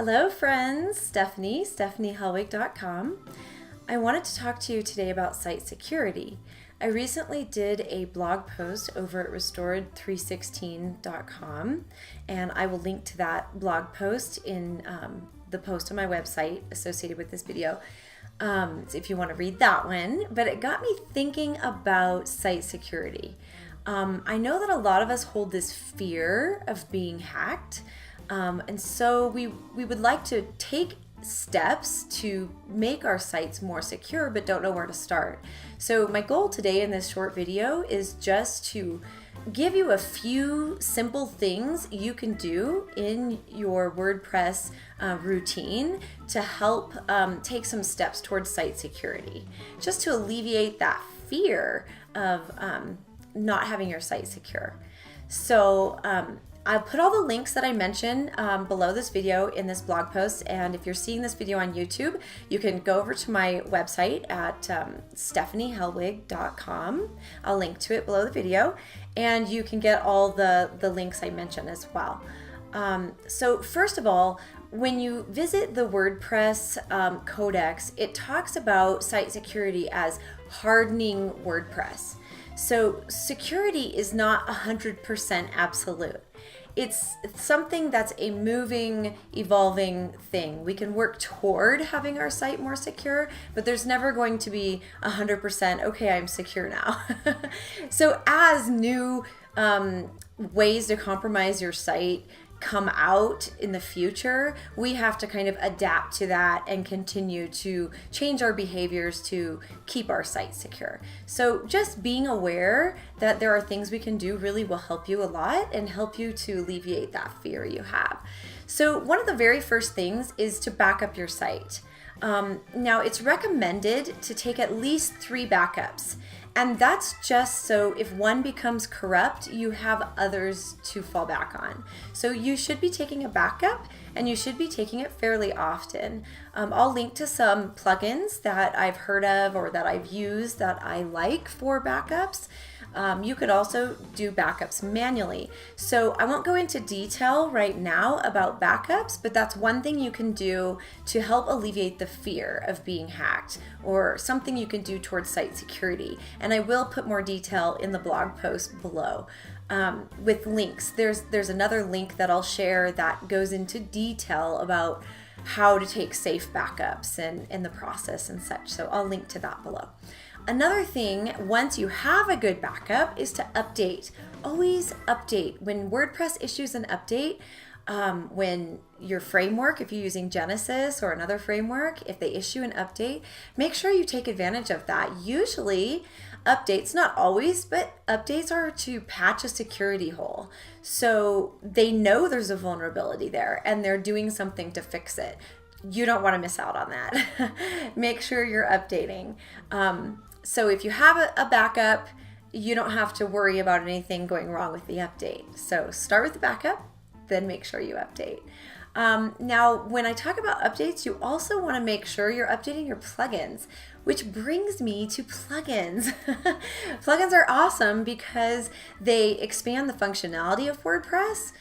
Hello friends, stephaniehellwig.com. I wanted to talk to you today about site security. I recently did a blog post over at restored316.com, and I will link to that blog post in the post on my website associated with this video if you want to read that one. But it got me thinking about site security. I know that a lot of us hold this fear of being hacked. And so we would like to take steps to make our sites more secure, but don't know where to start. So my goal today in this short video is just to give you a few simple things you can do in your WordPress routine to help take some steps towards site security, just to alleviate that fear of not having your site secure. So I'll put all the links that I mentioned below this video in this blog post, and if you're seeing this video on YouTube, you can go over to my website at stephaniehellwig.com. I'll link to it below the video, and you can get all the links I mentioned as well. So first of all, when you visit the WordPress codex, it talks about site security as hardening WordPress. So security is not 100% absolute. It's something that's a moving, evolving thing. We can work toward having our site more secure, but there's never going to be 100%, okay, I'm secure now. So as new ways to compromise your site come out in the future, we have to kind of adapt to that and continue to change our behaviors to keep our site secure. So just being aware that there are things we can do really will help you a lot and help you to alleviate that fear you have. So one of the very first things is to back up your site. Now it's recommended to take at least 3 backups. And that's just so if one becomes corrupt, you have others to fall back on. So you should be taking a backup, and you should be taking it fairly often. I'll link to some plugins that I've heard of or that I've used that I like for backups. You could also do backups manually. So I won't go into detail right now about backups, but that's one thing you can do to help alleviate the fear of being hacked, or something you can do towards site security. And I will put more detail in the blog post below with links. There's another link that I'll share that goes into detail about how to take safe backups and the process and such. So I'll link to that below. Another thing, once you have a good backup, is to update. Always update. When WordPress issues an update, when your framework, if you're using Genesis or another framework, if they issue an update, make sure you take advantage of that. Usually, updates, not always, but updates are to patch a security hole. So they know there's a vulnerability there and they're doing something to fix it. You don't want to miss out on that. Make sure you're updating. So if you have a backup, you don't have to worry about anything going wrong with the update. So start with the backup, then make sure you update. Now, when I talk about updates, you also want to make sure you're updating your plugins, which brings me to plugins. Plugins are awesome because they expand the functionality of WordPress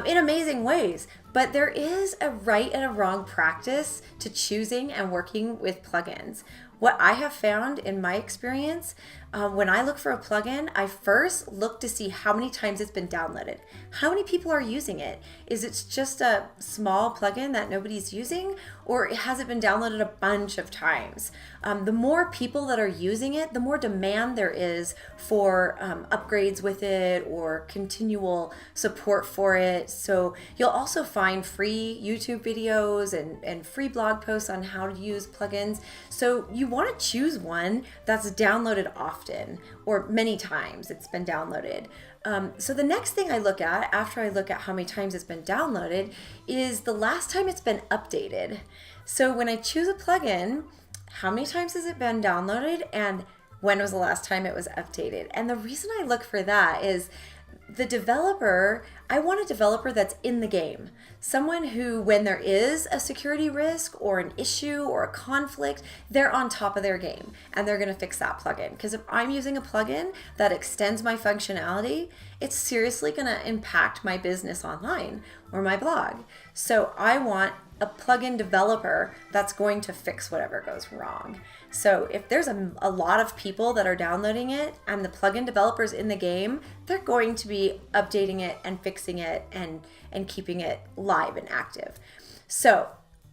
in amazing ways, but there is a right and a wrong practice to choosing and working with plugins. What I have found in my experience, when I look for a plugin, I first look to see how many times it's been downloaded. How many people are using it? Is it just a small plugin that nobody's using, or has it been downloaded a bunch of times? The more people that are using it, the more demand there is for upgrades with it or continual support for it. So you'll also find free YouTube videos and free blog posts on how to use plugins. So you want to choose one that's downloaded often or many times it's been downloaded. So the next thing I look at after I look at how many times it's been downloaded is the last time it's been updated. So when I choose a plugin, how many times has it been downloaded and when was the last time it was updated? And the reason I look for that is the developer, I want a developer that's in the game. Someone who, when there is a security risk or an issue or a conflict, they're on top of their game and they're gonna fix that plugin. Because if I'm using a plugin that extends my functionality, it's seriously gonna impact my business online or my blog. So I want a plugin developer that's going to fix whatever goes wrong. So if there's a lot of people that are downloading it and the plugin developers in the game, they're going to be updating it and fixing it and keeping it live and active. So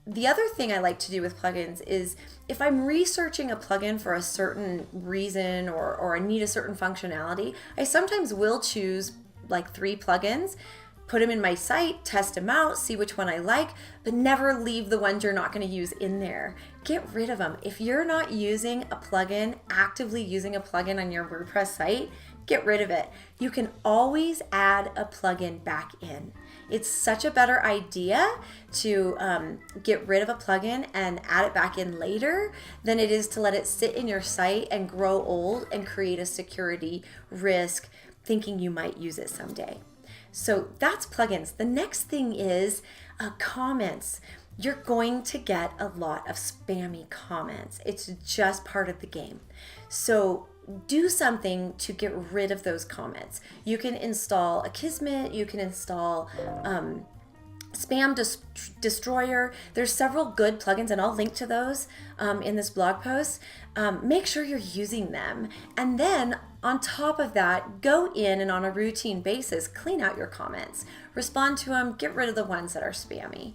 the other thing I like to do with plugins is if I'm researching a plugin for a certain reason or I need a certain functionality, I sometimes will choose like 3 plugins, put them in my site, test them out, see which one I like, but never leave the ones you're not going to use in there. Get rid of them. If you're not using a plugin, actively using a plugin on your WordPress site, get rid of it. You can always add a plugin back in. It's such a better idea to get rid of a plugin and add it back in later than it is to let it sit in your site and grow old and create a security risk thinking you might use it someday. So that's plugins. The next thing is comments. You're going to get a lot of spammy comments. It's just part of the game. So do something to get rid of those comments. You can install Akismet, you can install Spam Destroyer. There's several good plugins, and I'll link to those in this blog post. Make sure you're using them. And then on top of that, go in and on a routine basis, clean out your comments. Respond to them, get rid of the ones that are spammy.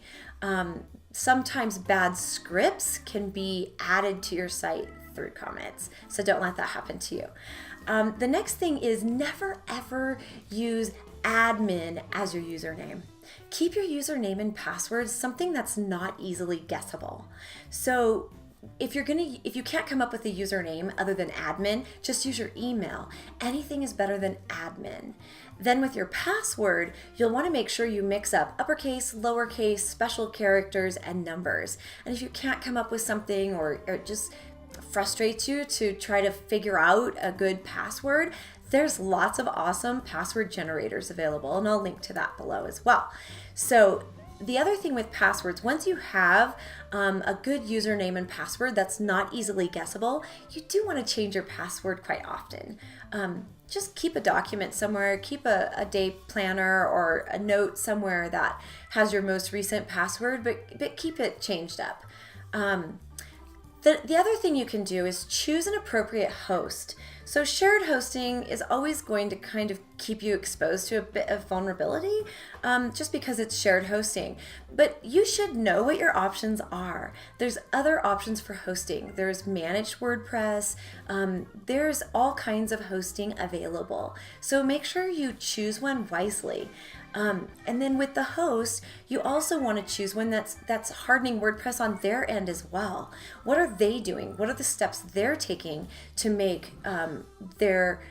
Sometimes bad scripts can be added to your site through comments, so don't let that happen to you. The next thing is never ever use admin as your username. Keep your username and password something that's not easily guessable. So if you can't come up with a username other than admin, just use your email. Anything is better than admin. Then with your password, you'll want to make sure you mix up uppercase, lowercase, special characters, and numbers. And if you can't come up with something or it just frustrates you to try to figure out a good password, there's lots of awesome password generators available, and I'll link to that below as well. So the other thing with passwords, once you have a good username and password that's not easily guessable, you do want to change your password quite often. Just keep a document somewhere, keep a day planner or a note somewhere that has your most recent password, but keep it changed up. The other thing you can do is choose an appropriate host. So shared hosting is always going to kind of keep you exposed to a bit of vulnerability just because it's shared hosting. But you should know what your options are. There's other options for hosting. There's managed WordPress. There's all kinds of hosting available. So make sure you choose one wisely. And then with the host, you also want to choose one that's hardening WordPress on their end as well. What are they doing? What are the steps they're taking to make their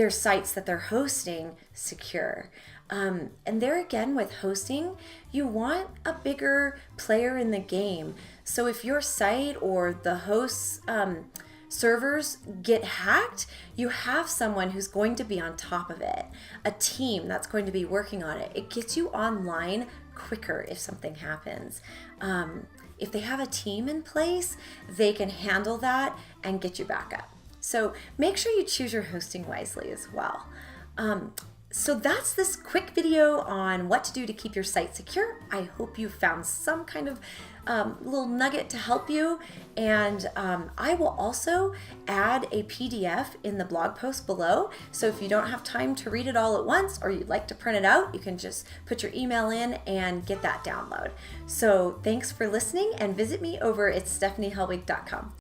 sites that they're hosting secure? And there again with hosting, you want a bigger player in the game. So if your site or the host's servers get hacked, you have someone who's going to be on top of it, a team that's going to be working on it. It gets you online quicker if something happens. If they have a team in place, they can handle that and get you back up. So make sure you choose your hosting wisely as well. So that's this quick video on what to do to keep your site secure. I hope you found some kind of little nugget to help you. And I will also add a PDF in the blog post below. So if you don't have time to read it all at once or you'd like to print it out, you can just put your email in and get that download. So thanks for listening and visit me over at stephaniehelwig.com.